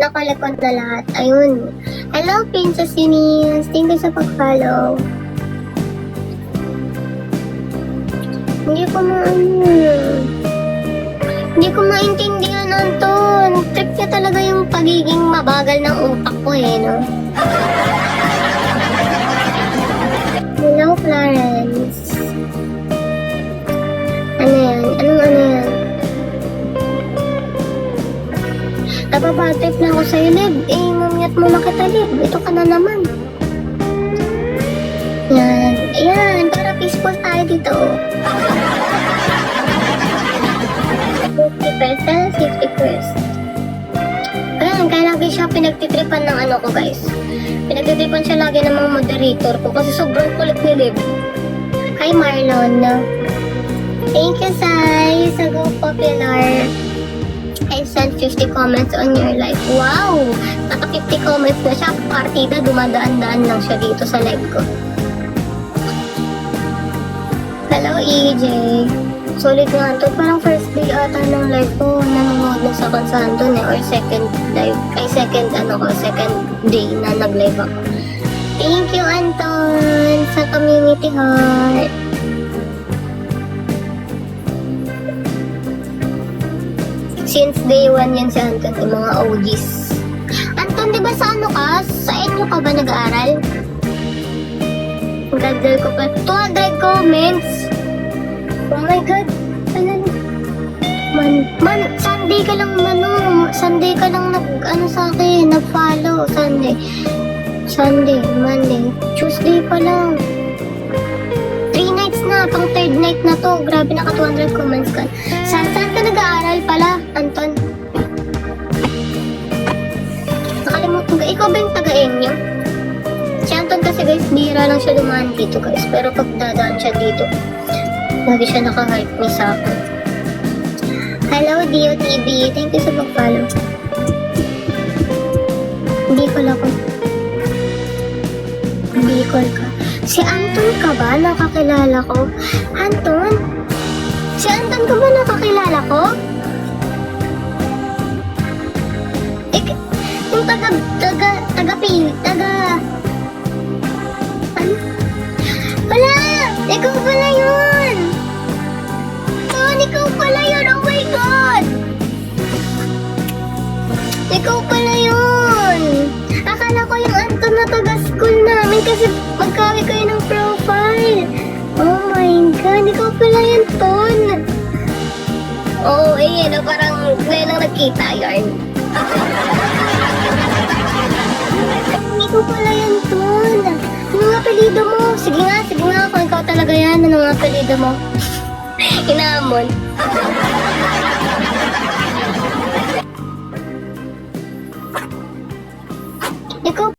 Nakolek ko na lahat. Ayun. Hello, Princess Eunice. Thank you sa pag-follow. Hindi ko maintindihan, Anton. Trip niya talaga yung pagiging mabagal ng utak ko no? Hello, Clarence. Ano yan? Ano yan? Nababatrip na ako sa'yo, Lib. Mamiyat mo na kita, Lib. Ito ka na naman. Yan. Ayan, para peaceful tayo dito. 50 pesos, 50 first. Ayan, kaya lagi siya pinagtitripan ng ano ko, guys. Pinagtitripan siya lagi ng mga moderator ko kasi sobrang kulit ni Lib. Hi, Marlon. Thank you, Sai. Sa Go Popular. I sent 50 comments on your live. Wow! Naka 50 comments na siya. Partida, dumadaan-daan lang siya dito sa live ko. Hello, EJ. Solid nga ito. Parang first day ata ng live ko. Nanonood na sa Kansanton or second live. Ay, second day na nag-live ako. Thank you, Anton, sa community heart. Since day 1 yan si Anton, yung mga OGs. Anton, di ba sa ano ka? Sa inyo ka ba nag-aaral? Gagdal ko pa. 200 comments! Oh my God! Man, Sunday ka lang Sunday ka lang sa akin, nag-follow. Sunday, Monday, Tuesday pa lang. 3 nights na, pang 3rd night na to. Grabe, naka 200 comments ka. Saan ka nag-aaral pala, Anton? Nakalimutan ka. Ikaw ba yung taga-Enyo? Si Anton kasi guys, bihira lang siya dumaan dito guys. Pero pag dadaan siya dito, lagi siya naka-hype me sa akin. Hello, DOTV. Thank you sa pag-follow. Bicol ka. Si Anton ka ba? Nakakilala ko? Anton? Si Anton ka ba nakakilala ko? Yung ano? Wala! Ikaw pala yun! Ikaw pala yun! Oh my God! Ikaw pala yun! Akala ko yung Anton na taga-school namin kasi magkawin kayo ng profile. Oh my God! Ikaw pala yun, Ton! Oo, parang ngayon lang nagkita yarn. Ikaw pala yun, Ton! Ano nga apelido mo? Sige nga, kung ikaw talaga yan, ano nga apelido mo? Inaamon.